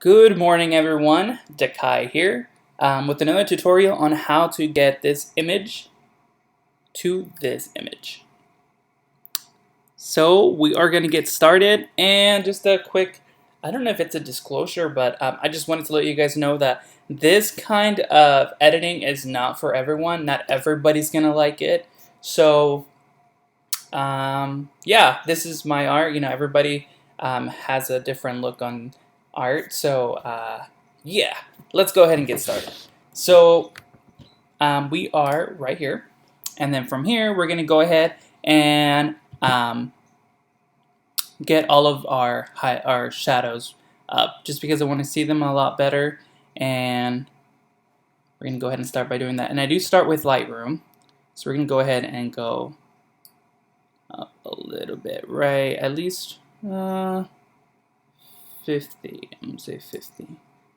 Good morning, everyone. Dakai here with another tutorial on how to get this image to this image. So we are going to get started, and just a quick, I don't know if it's a disclosure, but I just wanted to let you guys know that this kind of editing is not for everyone. Not everybody's going to like it. So yeah, this is my art. Everybody has a different look on art. So yeah, let's go ahead and get started. So we are right here, and then from here we're gonna go ahead and get all of our shadows up, just because I want to see them a lot better. And we're gonna go ahead and start by doing that. And I do start with Lightroom, so we're gonna go ahead and go up a little bit, right? At least 50. I'm gonna say 50.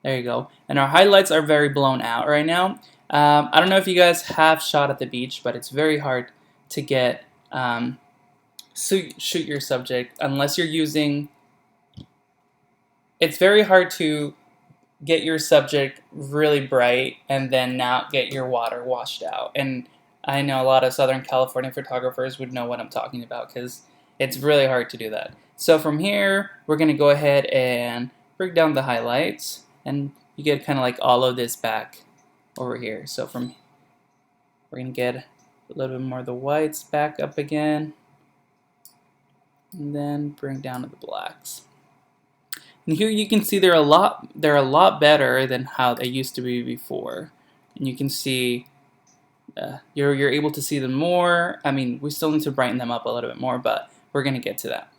There you go. And our highlights are very blown out right now. I don't know if you guys have shot at the beach, but it's very hard to get shoot your subject unless you're using. It's very hard to get your subject really bright and then not get your water washed out. And I know a lot of Southern California photographers would know what I'm talking about, because it's really hard to do that. So from here, we're going to go ahead and break down the highlights, and you get kind of like all of this back over here. So we're going to get a little bit more of the whites back up again, and then bring down to the blacks. And here you can see they're a lot better than how they used to be before. And you can see you're able to see them more. I mean, we still need to brighten them up a little bit more, but we're gonna get to that.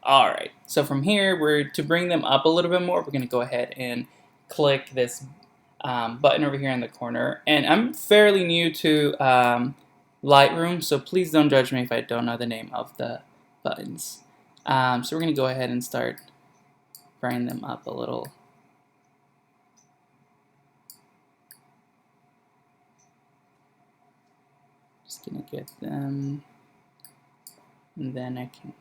All right. So from here, to bring them up a little bit more, we're gonna go ahead and click this button over here in the corner. And I'm fairly new to Lightroom, so please don't judge me if I don't know the name of the buttons. So we're gonna go ahead and start brighten them up a little. Just gonna get them, and then I can.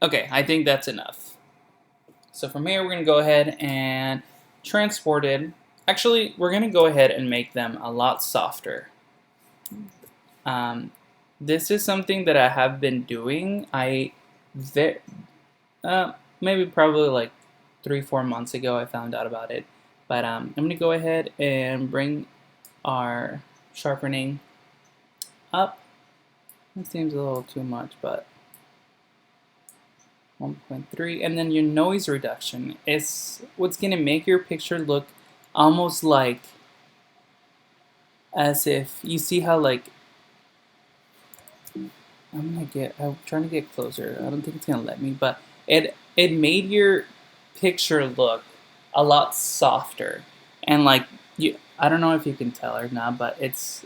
Okay, I think that's enough. So from here, we're gonna go ahead and transport it. Actually, we're gonna go ahead and make them a lot softer. This is something that I have been doing. Maybe probably like 3-4 months ago I found out about it. But I'm going to go ahead and bring our sharpening up. It seems a little too much, but 1.3. And then your noise reduction is what's going to make your picture look almost like as if you see how, like, I'm trying to get closer. I don't think it's gonna let me, but it made your picture look a lot softer, and like I don't know if you can tell or not, but it's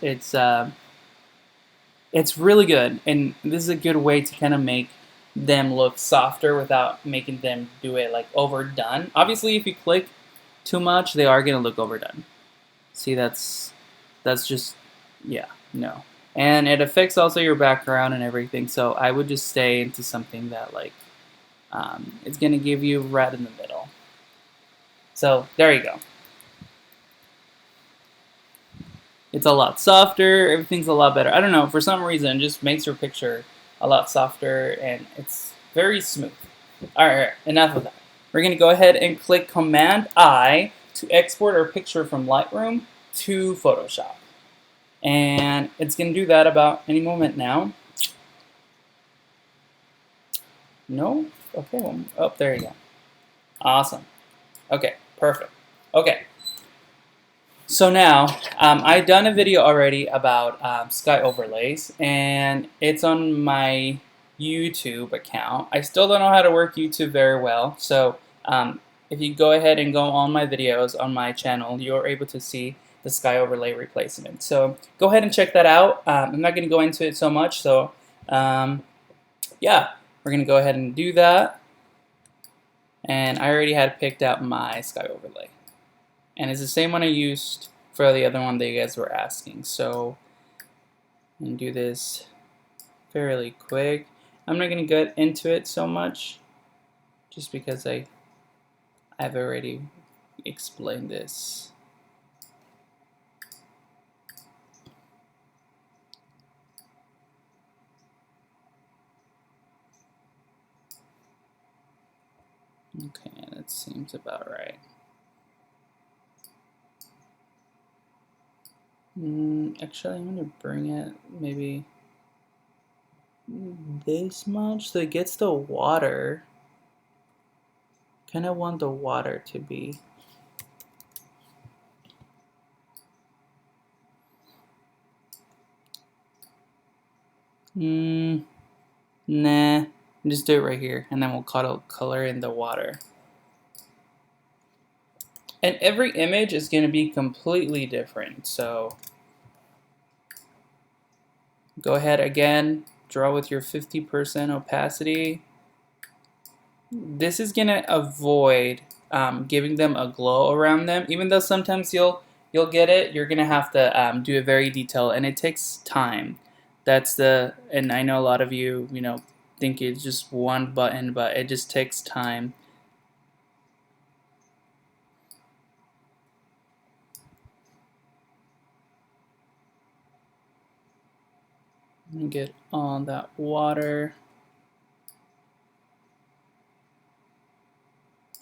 really good, and this is a good way to kind of make them look softer without making them do it like overdone. Obviously, if you click too much, they are gonna look overdone. See, that's just, yeah, no. And it affects also your background and everything, so I would just stay into something that like it's going to give you right in the middle. So there you go. It's a lot softer, everything's a lot better. I don't know, for some reason it just makes your picture a lot softer, and it's very smooth. Alright, enough of that. We're going to go ahead and click Command-I to export our picture from Lightroom to Photoshop. And it's going to do that about any moment now. No? Okay, well, oh, there you go. Awesome. Okay, perfect. Okay. So now, I've done a video already about sky overlays, and it's on my YouTube account. I still don't know how to work YouTube very well, so if you go ahead and go on my videos on my channel, you're able to see the sky overlay replacement. So go ahead and check that out. I'm not going to go into it so much, so yeah, we're going to go ahead and do that. And I already had picked out my sky overlay, and it's the same one I used for the other one that you guys were asking. So I'm going to do this fairly quick. I'm not going to get into it so much, just because I I've already explained this. Okay, that seems about right. Actually, I'm gonna bring it maybe this much so it gets the water. Kind of want the water to be. Nah. Just do it right here, and then we'll color in the water. And every image is going to be completely different. So go ahead again, draw with your 50% opacity. This is going to avoid giving them a glow around them. Even though sometimes you'll get it, you're going to have to do it very detailed, and it takes time. And I know a lot of you, think it's just one button, but it just takes time. And get all that water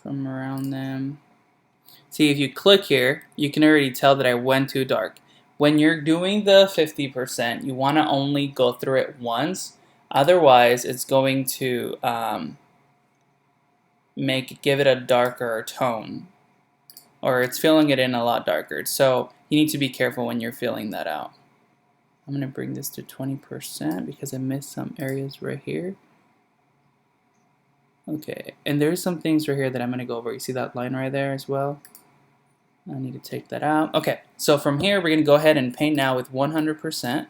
from around them. See, if you click here, you can already tell that I went too dark. When you're doing the 50%, you want to only go through it once. Otherwise, it's going to give it a darker tone, or it's filling it in a lot darker. So you need to be careful when you're filling that out. I'm going to bring this to 20% because I missed some areas right here. Okay, and there's some things right here that I'm going to go over. You see that line right there as well? I need to take that out. Okay, so from here we're going to go ahead and paint now with 100%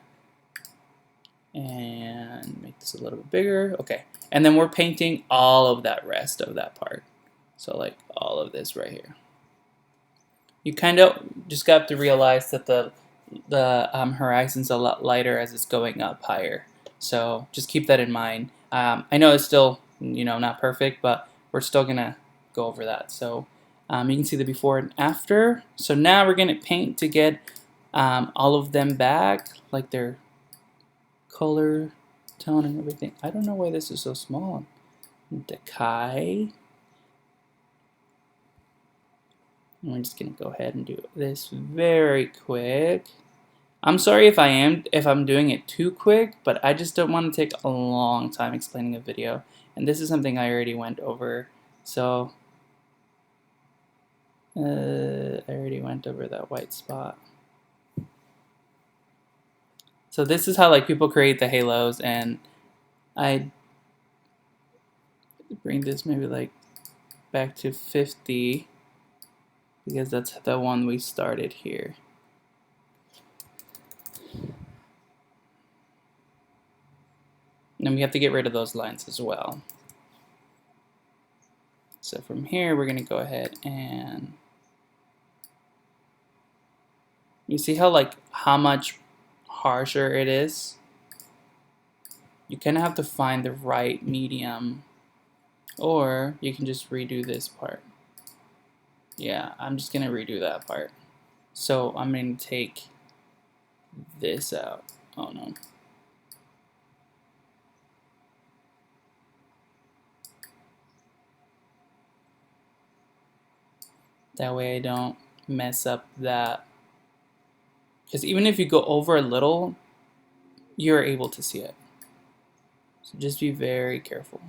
and make this a little bit bigger. Okay, and then we're painting all of that rest of that part. So like all of this right here. You kind of just got to realize that the horizon's a lot lighter as it's going up higher. So just keep that in mind. I know it's still not perfect, but we're still gonna go over that. So you can see the before and after. So now we're gonna paint to get all of them back, like their color, tone, and everything. I don't know why this is so small. Dakai. And we're just gonna go ahead and do this very quick. I'm sorry if I'm doing it too quick, but I just don't want to take a long time explaining a video. And this is something I already went over. So I already went over that white spot. So this is how like people create the halos, and I bring this maybe like back to 50 because that's the one we started here. And we have to get rid of those lines as well. So from here, we're going to go ahead and you see how much harsher it is? You kind of have to find the right medium, or you can just redo this part. Yeah, I'm just going to redo that part. So I'm going to take this out. Oh no. That way I don't mess up that. Because even if you go over a little, you're able to see it. So just be very careful.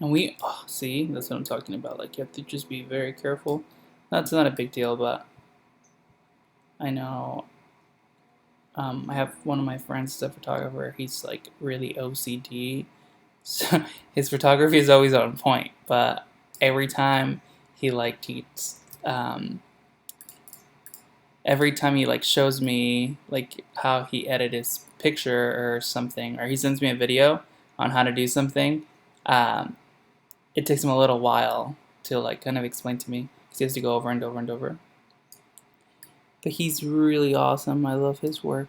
And see, that's what I'm talking about. Like, you have to just be very careful. That's not a big deal, but I know I have one of my friends, a photographer. He's like really OCD, so his photography is always on point. But every time he every time he shows me like how he edited his picture or something, or he sends me a video on how to do something, it takes him a little while to kind of explain to me because he has to go over and over and over. But he's really awesome. I love his work.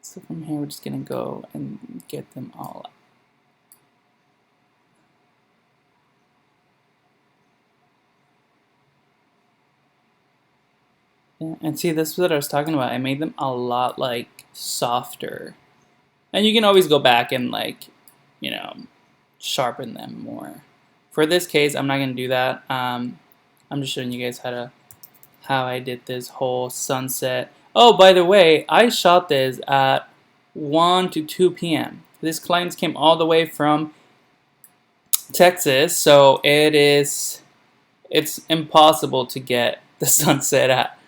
So from here, we're just gonna go and get them all up. Yeah, and see, this is what I was talking about. I made them a lot like softer, and you can always go back and like, you know, sharpen them more. For this case, I'm not gonna do that. I'm just showing you guys how I did this whole sunset. Oh, by the way, I shot this at 1 to 2 p.m. This client came all the way from Texas, so it's impossible to get the sunset at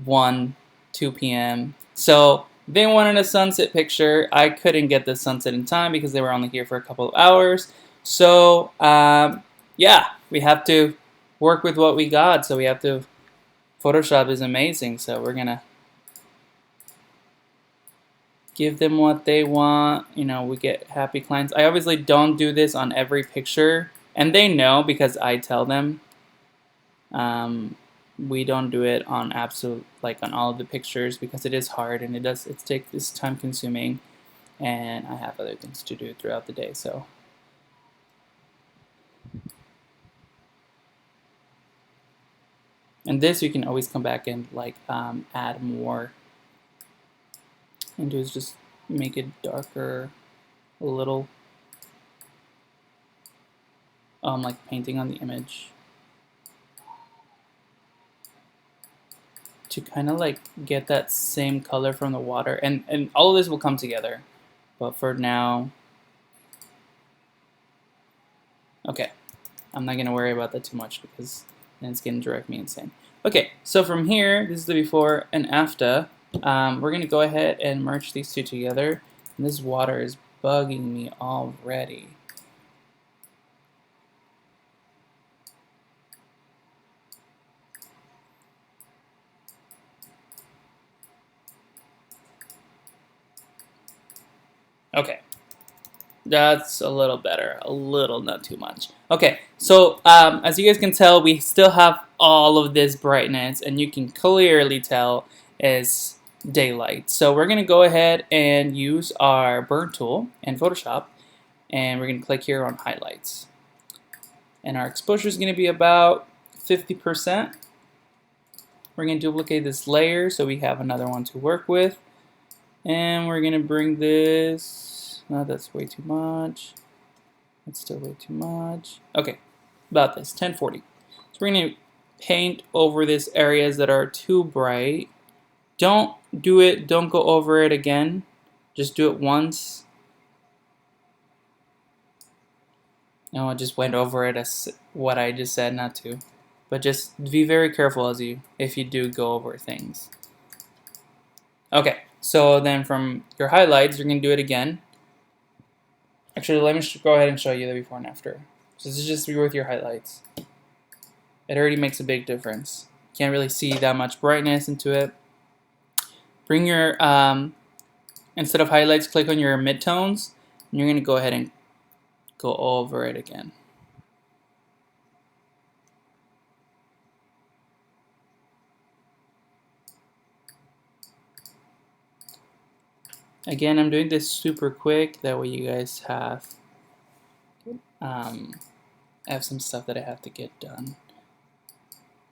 1, 2 p.m. So they wanted a sunset picture. I couldn't get the sunset in time because they were only here for a couple of hours. So yeah, we have to work with what we got. So we have to. Photoshop is amazing. So we're gonna give them what they want. You know, we get happy clients. I obviously don't do this on every picture, and they know because I tell them. We don't do it on on all of the pictures because it is hard and it's time consuming, and I have other things to do throughout the day. So and this you can always come back and like add more and do is just make it darker a little, like painting on the image, to kind of like get that same color from the water, and all of this will come together, but for now, okay, I'm not gonna worry about that too much because then it's gonna drive me insane. Okay, so from here, this is the before and after. We're gonna go ahead and merge these two together, and this water is bugging me already. Okay, that's a little better, a little, not too much. Okay, so as you guys can tell, we still have all of this brightness, and you can clearly tell is daylight. So we're gonna go ahead and use our burn tool in Photoshop, and we're gonna click here on highlights. And our exposure is gonna be about 50%. We're gonna duplicate this layer so we have another one to work with. And we're gonna bring this, no, that's way too much. That's still way too much. Okay, about this, 1040. So we're gonna paint over these areas that are too bright. Don't go over it again. Just do it once. No, I just went over it as what I just said not to. But just be very careful if you do go over things. Okay, so then from your highlights, you're going to do it again. Actually, let me go ahead and show you the before and after. So this is just with your highlights. It already makes a big difference. Can't really see that much brightness into it. Bring your, instead of highlights, click on your midtones, and you're going to go ahead and go over it again. Again, I'm doing this super quick, that way you guys have some stuff that I have to get done.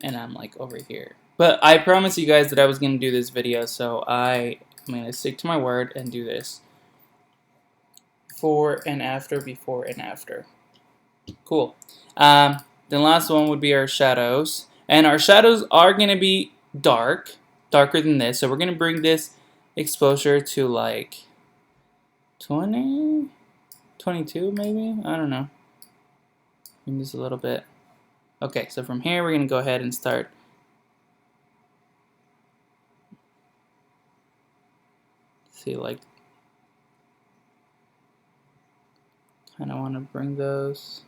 And I'm like over here. But I promised you guys that I was going to do this video, so I'm going to stick to my word and do this. Before and after, before and after. Cool. The last one would be our shadows. And our shadows are going to be darker than this. So we're going to bring this exposure to like 20, 22 maybe? I don't know. Maybe just a little bit. Okay, so from here we're going to go ahead and start. See, like, kind of want to bring those.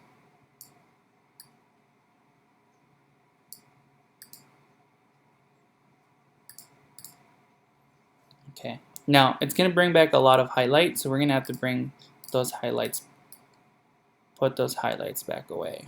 Okay, now it's going to bring back a lot of highlights, so we're going to have to bring those highlights, put those highlights back away.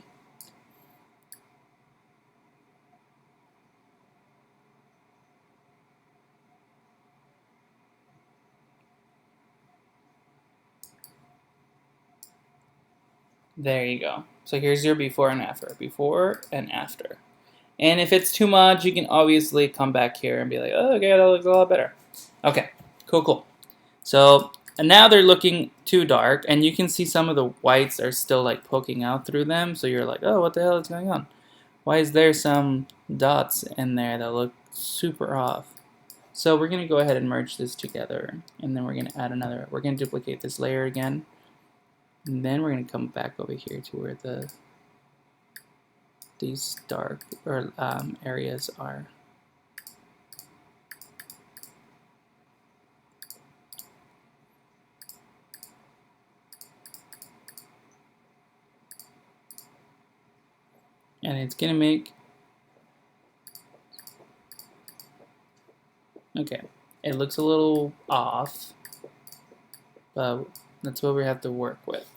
There you go. So here's your before and after. Before and after. And if it's too much, you can obviously come back here and be like, oh, okay, that looks a lot better. Okay, cool. So and now they're looking too dark, and you can see some of the whites are still like poking out through them. So you're like, oh, what the hell is going on? Why is there some dots in there that look super off? So we're going to go ahead and merge this together, and then we're going to add another. We're going to duplicate this layer again, and then we're going to come back over here to where these dark or areas are. And it's going to make, okay, it looks a little off, but that's what we have to work with.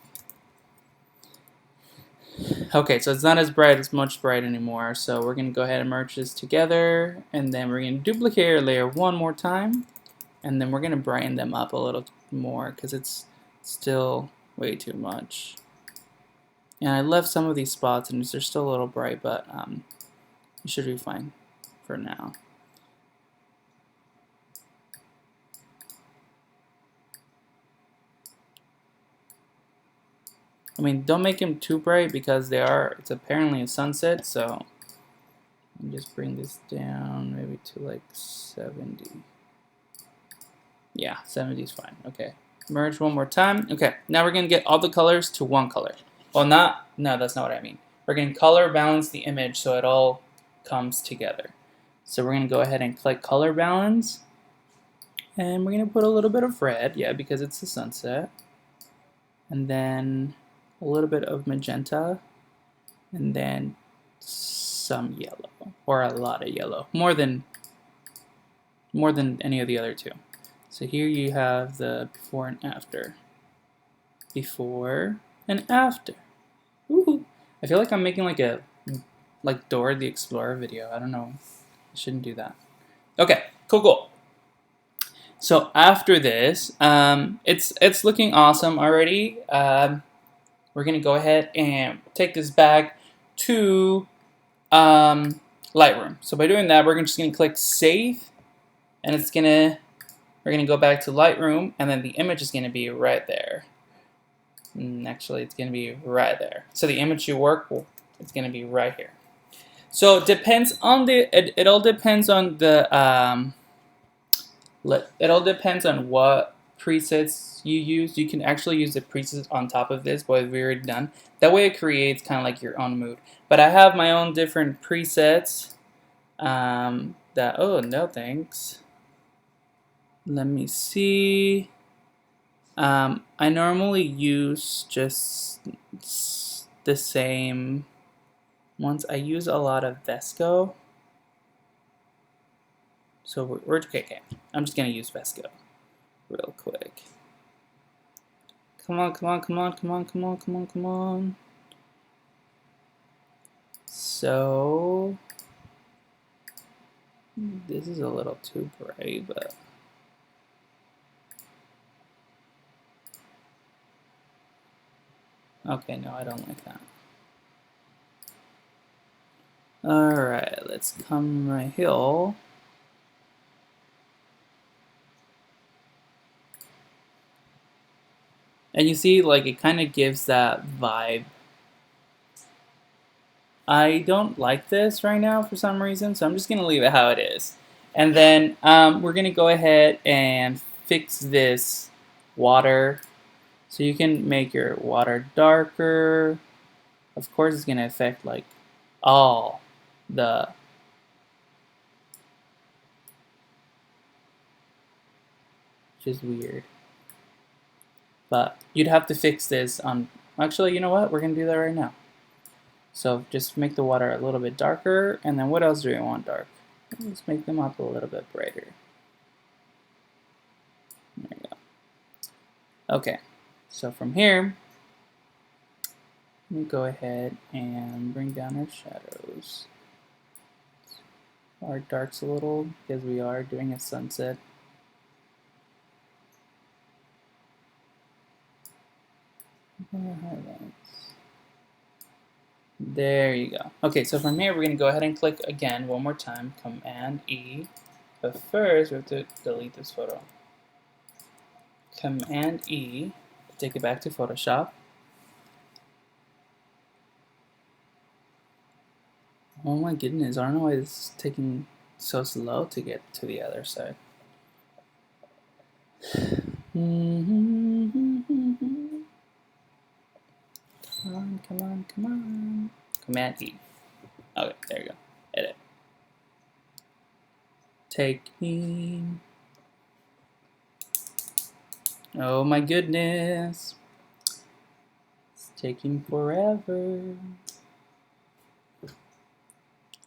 Okay, so it's not as much bright anymore, so we're going to go ahead and merge this together, and then we're going to duplicate our layer one more time, and then we're going to brighten them up a little more because it's still way too much. And I left some of these spots and they're still a little bright, but it should be fine for now. I mean, don't make them too bright because it's apparently a sunset, so let me just bring this down maybe to like 70. Yeah, 70 is fine. Okay. Merge one more time. Okay, now we're going to get all the colors to one color. Well, no, that's not what I mean. We're going to color balance the image so it all comes together. So we're going to go ahead and click color balance. And we're going to put a little bit of red, yeah, because it's the sunset. And then a little bit of magenta. And then some yellow, or a lot of yellow. More than any of the other two. So here you have the before and after. Before and after. Woohoo! I feel like I'm making like Dora the Explorer video. I don't know. I shouldn't do that. Okay, cool. So after this, it's looking awesome already. We're gonna go ahead and take this back to Lightroom. So by doing that, we're just gonna click Save, and we're gonna go back to Lightroom, and then the image is gonna be right there. Actually, it's going to be right there. So the image you work with, it's going to be right here. So it depends on it all depends on the it all depends on what presets you use. You can actually use the presets on top of this, but we've already done. That way it creates kind of like your own mood. But I have my own different presets that, oh, no thanks. Let me see. I normally use just the same ones. I use a lot of Vesco. So we're okay. I'm just gonna use Vesco real quick. Come on. So this is a little too bright, but okay, no, I don't like that. Alright, let's come right here. And you see, like, it kind of gives that vibe. I don't like this right now for some reason, so I'm just going to leave it how it is. And then we're going to go ahead and fix this water. So you can make your water darker. Of course, it's going to affect, like, all the... Which is weird. But you'd have to fix this on... Actually, you know what? We're going to do that right now. So just make the water a little bit darker, and then what else do we want dark? Let's make them up a little bit brighter. There you go. Okay, so from here, we go ahead and bring down our shadows. Our darks a little, because we are doing a sunset. Highlights. There you go. Okay, so from here we're going to go ahead and click again one more time, Command E. But first we have to delete this photo. Command E, take it back to Photoshop. Oh my goodness, I don't know why it's taking so slow to get to the other side. Come on, come on, come on. Command E. Okay, there you go. Edit. Taking. Oh my goodness. It's taking forever.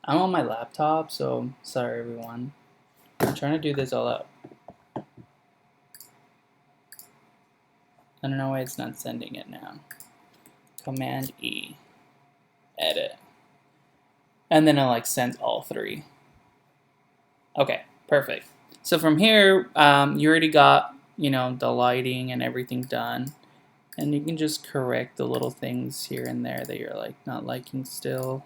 I'm on my laptop, so sorry everyone. I'm trying to do this all out. I don't know why it's not sending it now. Command E. Edit. And then it like sends all three. Okay, perfect. So from here, you already got, you know, the lighting and everything done. And you can just correct the little things here and there that you're like not liking still.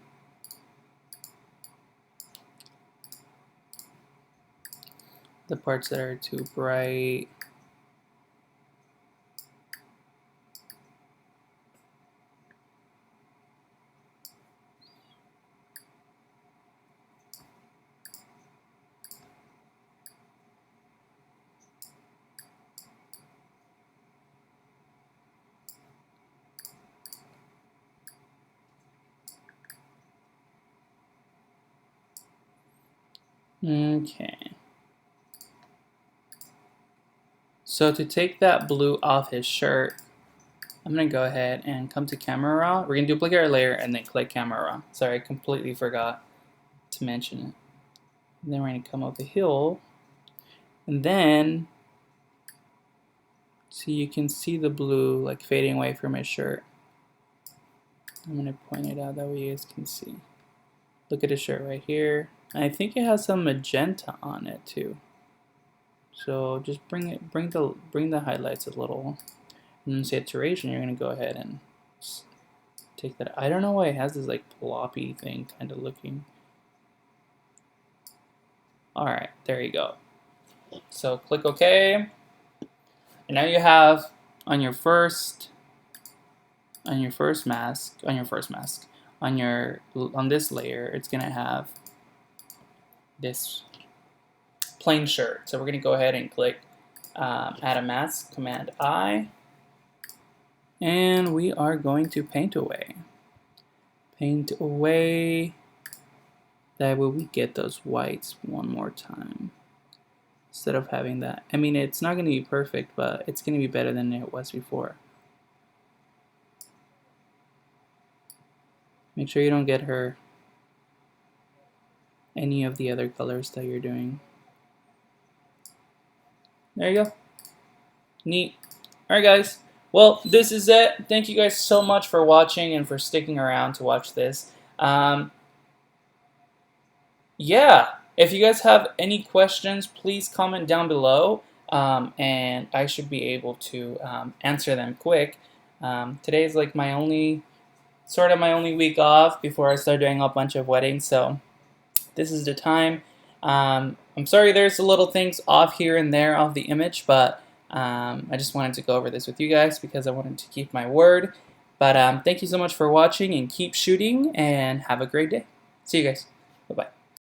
The parts that are too bright. Okay. So to take that blue off his shirt, I'm going to go ahead and come to Camera Raw. We're going to duplicate our layer and then click Camera Raw. Sorry, I completely forgot to mention it. And then we're going to come up the hill. And then, so you can see the blue like fading away from his shirt. I'm going to point it out that way you guys can see. Look at his shirt right here. And I think it has some magenta on it too. So just bring the highlights a little. And then saturation, you're gonna go ahead and take that. I don't know why it has this like ploppy thing kind of looking. All right, there you go. So click OK, and now you have on this layer, it's gonna have this plain shirt. So we're gonna go ahead and click add a mask, Command I, and we are going to paint away. Paint away. That way we get those whites one more time. Instead of having that. I mean, it's not going to be perfect, but it's going to be better than it was before. Make sure you don't get her any of the other colors that you're doing. There you go. Neat. Alright guys. Well, this is it. Thank you guys so much for watching and for sticking around to watch this. Yeah, if you guys have any questions, please comment down below, and I should be able to answer them quick. Today is like my only week off before I start doing a bunch of weddings, so this is the time. I'm sorry there's a little things off here and there off the image, but I just wanted to go over this with you guys because I wanted to keep my word. But thank you so much for watching, and keep shooting, and have a great day. See you guys. Bye-bye.